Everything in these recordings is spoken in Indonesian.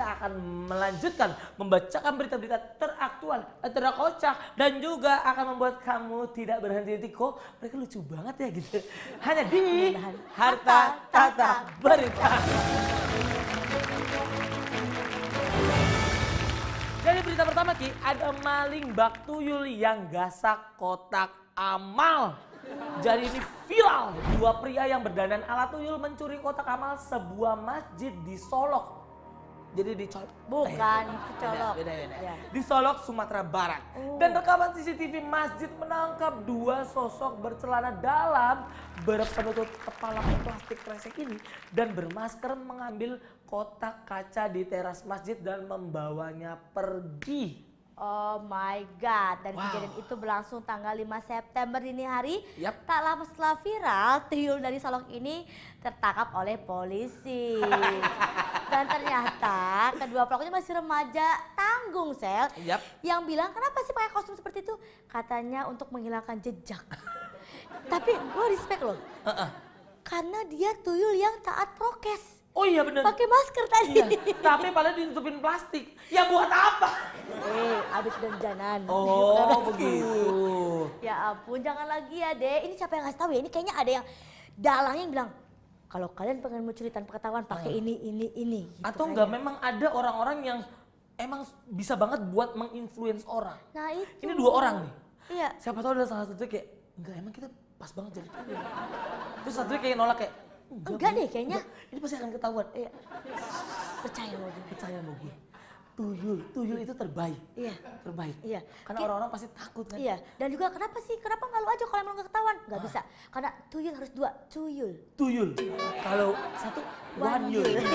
kita akan melanjutkan membacakan berita-berita teraktual, terkocak, dan juga akan membuat kamu tidak berhenti-henti. Kok mereka lucu banget ya gitu. Hanya di Harta Tata Berita. Jadi berita pertama Ki, ada maling bak tuyul yang gasak kotak amal. Jadi ini viral, dua pria yang berdandan ala tuyul mencuri kotak amal sebuah masjid di Solok. Jadi di Bukan kecolok. Beda. Ya. Di Solok, Sumatera Barat. Dan rekaman CCTV masjid menangkap dua sosok bercelana dalam berpenutup kepala plastik kresek ini dan bermasker mengambil kotak kaca di teras masjid dan membawanya pergi. Oh my God, dan Wow. kejadian itu berlangsung tanggal 5 September dini hari. Yap. Tak lama setelah viral, tuyul dari Solok ini tertangkap oleh polisi. Dan ternyata kedua pelakunya masih remaja tanggung, Sel. Yap. Yang bilang, kenapa sih pakai kostum seperti itu? Katanya untuk menghilangkan jejak. Tapi gue respect loh, karena dia tuyul yang taat prokes. Oh iya bener. Pakai masker tadi. Iya, tapi padahal ditutupin plastik. Ya buat apa? Abis dandanan. Oh begitu. Ya ampun, jangan lagi ya Dek. Ini siapa yang ngasih tahu ya? Ini kayaknya ada yang dalangnya yang bilang, kalau kalian pengen mencuri tanpa ketahuan pakai ini. Gitu Atau kayaknya. enggak memang ada orang-orang yang emang bisa banget buat menginfluence orang. Nah itu. Ini dua orang nih. Iya. Siapa tahu ada salah satunya kayak, enggak emang kita pas banget jadi tuyul. Terus satunya kayak nolak kayak, Enggak deh kayaknya. Ini pasti akan ketahuan. Iya. Percaya sama gue. Percaya sama gue. Tuyul itu terbaik. Iya. Terbaik. Iya. Karena orang-orang pasti takut kan. Iya. Dan juga kenapa nggak lu aja kalau emang nggak ketahuan? Nggak bisa. Karena tuyul harus dua. Tuyul. Kalau satu, wanyul. Wanyul.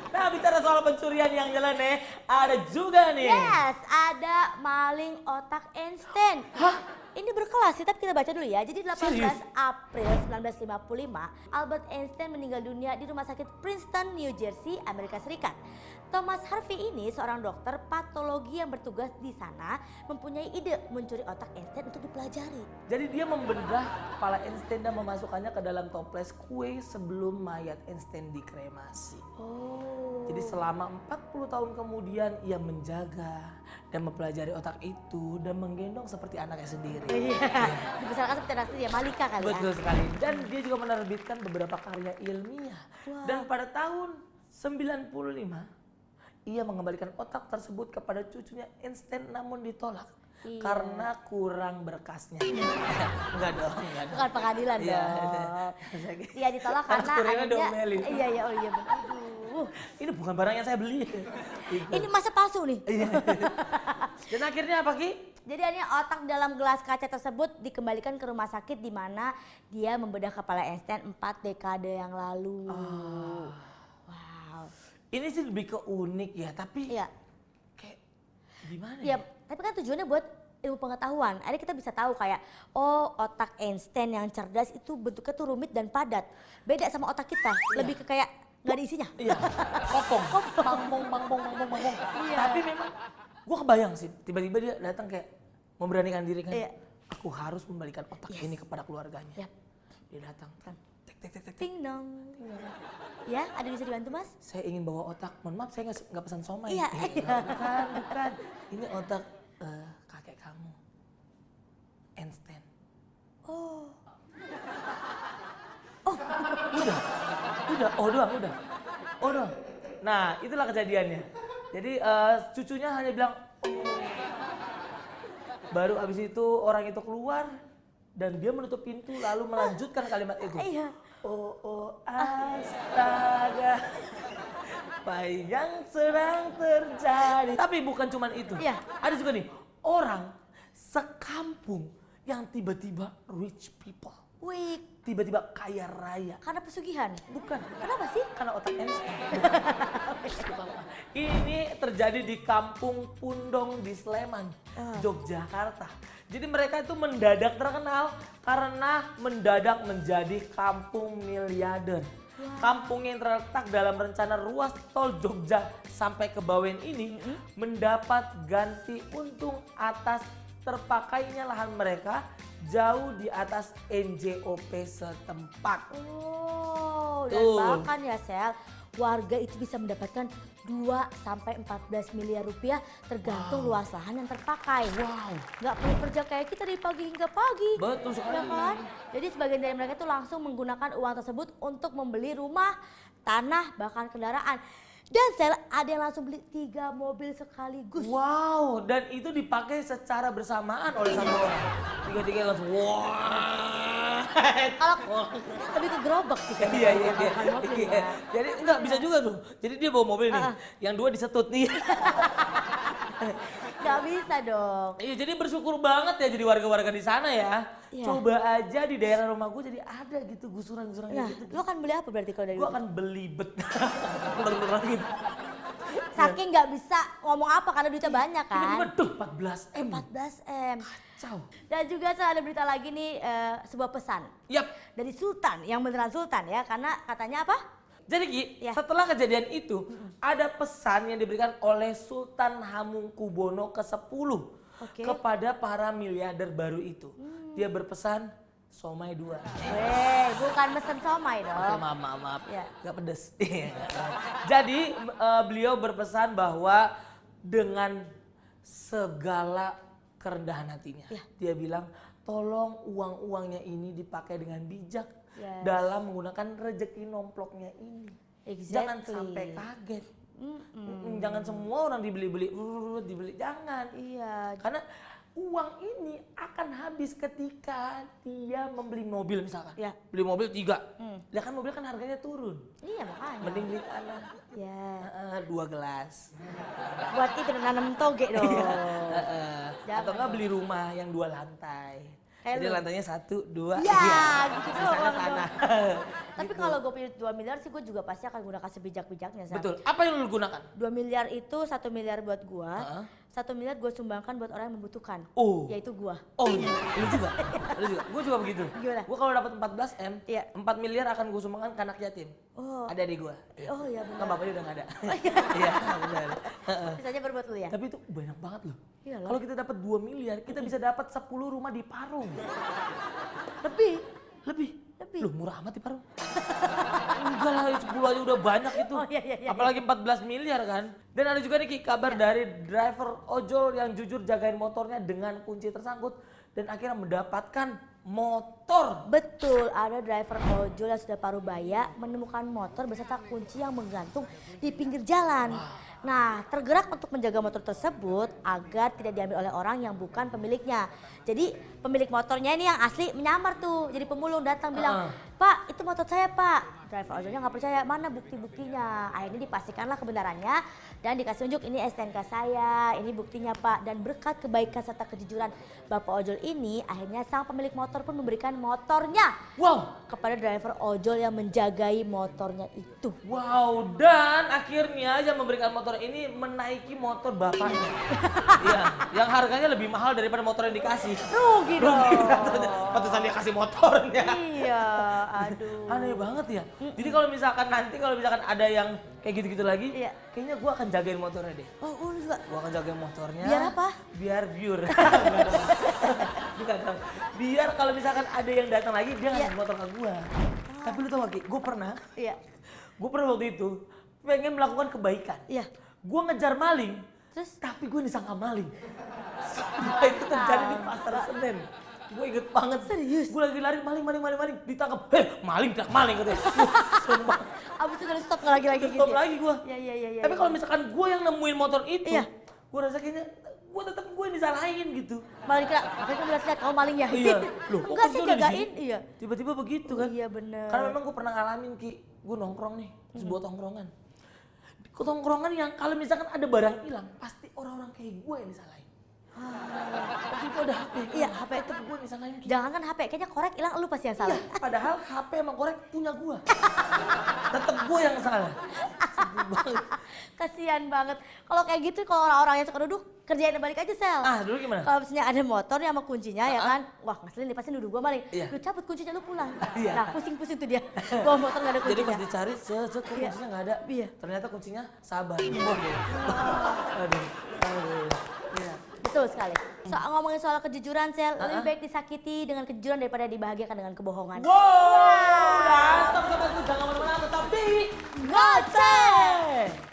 Nah bicara soal pencurian yang nyeleneh, ada juga nih. Yes, ada maling otak Einstein. Hah? Ini berkelas sih, tapi kita baca dulu ya. Jadi 18 Serius? April 1955, Albert Einstein meninggal dunia di Rumah Sakit Princeton, New Jersey, Amerika Serikat. Thomas Harvey ini seorang dokter patologi yang bertugas di sana mempunyai ide mencuri otak Einstein untuk dipelajari. Jadi dia membedah kepala Einstein dan memasukkannya ke dalam toples kue sebelum mayat Einstein dikremasi. Oh. Jadi selama 40 tahun kemudian ia menjaga dan mempelajari otak itu dan menggendong seperti anaknya sendiri. Iya. Dibesarkan seperti anak ya, Malika kali ya. Betul sekali. Dan dia juga menerbitkan beberapa karya ilmiah. Wah. Dan pada tahun 95 ia mengembalikan otak tersebut kepada cucunya Einstein namun ditolak. Iya. Karena kurang berkasnya. Enggak dong. Bukan pengadilan Iya. dong. Iya ditolak karena Kurirnya akhirnya. diomelin. Iya, oh iya benar. Aduh. Ini bukan barang yang saya beli. Gitu. Ini masa palsu nih. Iya. Dan akhirnya apa Ki? Jadi akhirnya otak dalam gelas kaca tersebut dikembalikan ke rumah sakit di mana dia membedah kepala Einstein 4 dekade yang lalu. Wow. Ini sih lebih ke unik ya, tapi Iya. kayak gimana Ya, ya? tapi kan tujuannya buat ilmu pengetahuan. Akhirnya kita bisa tahu kayak, oh otak Einstein yang cerdas itu bentuknya tuh rumit dan padat. Beda sama otak kita, lebih ke kayak nggak ada isinya. Iya, kopong, pangpong. Iya. Tapi memang gue kebayang sih, tiba-tiba dia datang kayak memberanikan diri kan. Iya. Aku harus membalikan otak ini kepada keluarganya. Yap. Dia datang, tek. Ting dong. Ya, ada bisa dibantu Mas? Saya ingin bawa otak, mohon maaf saya nggak pesan somai. Iya. Bukan. Ini otak kakek kamu, Einstein. Oh. Udah. Nah, itulah kejadiannya. Jadi cucunya hanya bilang, oh. Baru habis itu orang itu keluar dan dia menutup pintu lalu melanjutkan kalimat itu. Iya. Oh, astaga. Apa yang sedang terjadi? Tapi bukan cuman itu. Iya. Ada juga nih orang sekampung yang tiba-tiba rich people. Wih, Tiba-tiba kaya raya. karena pesugihan. Bukan. Kenapa sih? Karena otak Einstein. Ini terjadi di Kampung Pundong di Sleman, Yogyakarta. Jadi mereka itu mendadak terkenal karena mendadak menjadi kampung miliarder. Kampung yang terletak dalam rencana ruas tol Jogja sampai ke Bawen ini mendapat ganti untung atas terpakainya lahan mereka jauh di atas NJOP setempat. Oh, dan Tuh. bahkan ya Sel, warga itu bisa mendapatkan 2-14 miliar rupiah tergantung luas lahan yang terpakai. Wow. Nggak perlu kerja kayak kita dari pagi hingga pagi. Betul sekali. Ya kan? Jadi sebagian dari mereka itu langsung menggunakan uang tersebut untuk membeli rumah, tanah, bahkan kendaraan. Dan Sel, ada yang langsung beli 3 mobil sekaligus. Wow, dan itu dipakai secara bersamaan oleh satu orang. Tiga-tiga langsung wah. Kalau lebih ke gerobak sih kayaknya. Iya. Bukan mobil Iya. ya. Jadi enggak bisa juga tuh. Jadi dia bawa mobil nih, yang 2 disetut nih. Nggak bisa dong. Iya, jadi bersyukur banget ya jadi warga-warga di sana ya. Iya. Coba aja di daerah rumah gue jadi ada gitu gusuran-gusuran Nah, gitu. lu akan beli apa berarti kalau dari Gue akan beli bet. Bener-bener gitu. Saking nggak bisa ngomong apa karena duitnya banyak Tiba-tiba kan. tuh 14M. 14M. Kacau. Dan juga Sel, ada berita lagi nih, sebuah pesan Yap. dari Sultan, yang beneran Sultan ya, karena katanya apa? Jadi Ki, Ya. setelah kejadian itu ada pesan yang diberikan oleh Sultan Hamengkubuwono ke-10 Oke. kepada para miliarder baru itu. Dia berpesan somai 2. Bukan mesen somai Oke, dong. maaf. Ya. Gak pedes. Jadi beliau berpesan bahwa dengan segala kerendahan hatinya. Ya. Dia bilang tolong uang-uangnya ini dipakai dengan bijak Yes. dalam menggunakan rezeki nomploknya ini. Exactly. Jangan sampai kaget. Jangan semua orang dibeli-beli, dibeli. Jangan. Iya. Karena uang ini akan habis ketika dia membeli mobil misalkan. Ya. Beli mobil 3. Lah kan mobil kan harganya turun. Iya makanya. Mending beli tanah. Ya. 2 gelas. Buat itu nanam toge dong. Jangan Atau enggak beli rumah yang 2 lantai. Kayak Jadi lu. lantainya 1, 2, Ya, gitu Sisanya doang tanah. Tapi kalau gue punya 2 miliar sih gue juga pasti akan gunakan sebijak-bijaknya. Sal. Betul. Apa yang lu gunakan? 2 miliar itu 1 miliar buat gue. Heeh. 1 miliar gue sumbangkan buat orang yang membutuhkan. Oh. Yaitu gue. Oh, lu juga. Gue juga begitu. Gimana? Gue kalau dapat 14M, Iya. 4 miliar akan gue sumbangkan ke anak yatim. Oh. Ada adik gue. Oh iya benar. Kan bapaknya udah gak ada. Iya, benar. Sisanya berbuat lu ya? Tapi itu banyak banget loh. Iyalah. Kalau kita dapat 2 miliar, kita bisa dapat 10 rumah di Parung. Lebih. Lebih. Lebih. Loh, murah amat di Parung. Enggak lah, 10 aja udah banyak itu. Oh, iya. Apalagi 14 miliar kan. Dan ada juga nih Ki, kabar dari driver ojol yang jujur jagain motornya dengan kunci tersangkut dan akhirnya mendapatkan motor. Betul, ada driver ojol yang sudah paruh baya menemukan motor beserta kunci yang menggantung di pinggir jalan. Nah, tergerak untuk menjaga motor tersebut agar tidak diambil oleh orang yang bukan pemiliknya. Jadi pemilik motornya ini yang asli menyamar tuh, jadi pemulung datang bilang, "Pak, itu motor saya, Pak." Driver ojolnya nggak percaya, mana bukti-buktinya. Akhirnya dipastikanlah kebenarannya dan dikasih unjuk, ini STNK saya, ini buktinya Pak. Dan berkat kebaikan serta kejujuran Bapak ojol ini, akhirnya sang pemilik motor pun memberikan motornya Wow. kepada driver ojol yang menjagai motornya itu. Wow, dan akhirnya yang memberikan motor ini menaiki motor bapaknya. Iya, yang harganya lebih mahal daripada motor yang dikasih. Rugi dong. Pantesan dia kasih motornya. Iya, aduh. Aneh banget ya. Jadi kalau misalkan ada yang kayak gitu-gitu lagi, Iya. kayaknya gua akan jagain motornya deh. Oh, lu juga. Gua akan jagain motornya. Biar apa? Biar biur. Bukan dong. Biar kalau misalkan ada yang datang lagi, dia ngasih motor ke gua. Tapi lu tau gak Ki, gua pernah waktu itu pengen melakukan kebaikan. Iya. Gua ngejar maling, Terus? tapi gue disangka maling. Semua itu terjadi di pasar Senen. Gue inget banget. Serius? Gue lagi lari maling, ditangkap. Heh, maling katanya. Sumpah. Abis itu udah stop nggak lagi gitu. Stop lagi gue. Iya. Tapi kalau misalkan gue yang nemuin motor itu, Iya. gue rasa kayaknya gue yang disalahin gitu. maling kira, apa kamu lihat kamu maling ya? Iya. Loh, kok Enggak sih kerja udah di jagain, sini? iya. Tiba-tiba begitu kan. Iya bener. Karena memang gue pernah ngalamin Ki, gue nongkrong nih, sebuah tongkrongan. Tongkrongan yang kalau misalkan ada barang hilang, pasti orang-orang kayak gue yang disalahin. Waktu itu ada HP. Iya, HP. Tetep gue yang disalahin Ki. Jangan kan HP, kayaknya korek hilang lu pasti yang salah. Iya, padahal HP emang korek punya gue. Tetep gue yang salah. Sedih banget. Kasihan banget. Kalau kayak gitu, kalau orang-orang yang suka duduk, kerjain balik aja Sel. Ah, dulu gimana? Kalau misalnya ada motor nih sama kuncinya ya kan, wah ngeselin nih pasti nuduh gue maling. Iya. Lu cabut kuncinya lu pulang. Iya. Nah pusing-pusing tuh dia, bawa motor gak ada Jadi kuncinya. pas dicari, set kok Iya. kuncinya nggak ada. Iya. Ternyata kuncinya sabar. Aduh. Iya. Betul sekali. Ngomongin soal kejujuran, Sel, lebih baik disakiti dengan kejujuran daripada dibahagiakan dengan kebohongan. Wow, dan sama-sama jangan kemana-mana tetap di Ngoceh!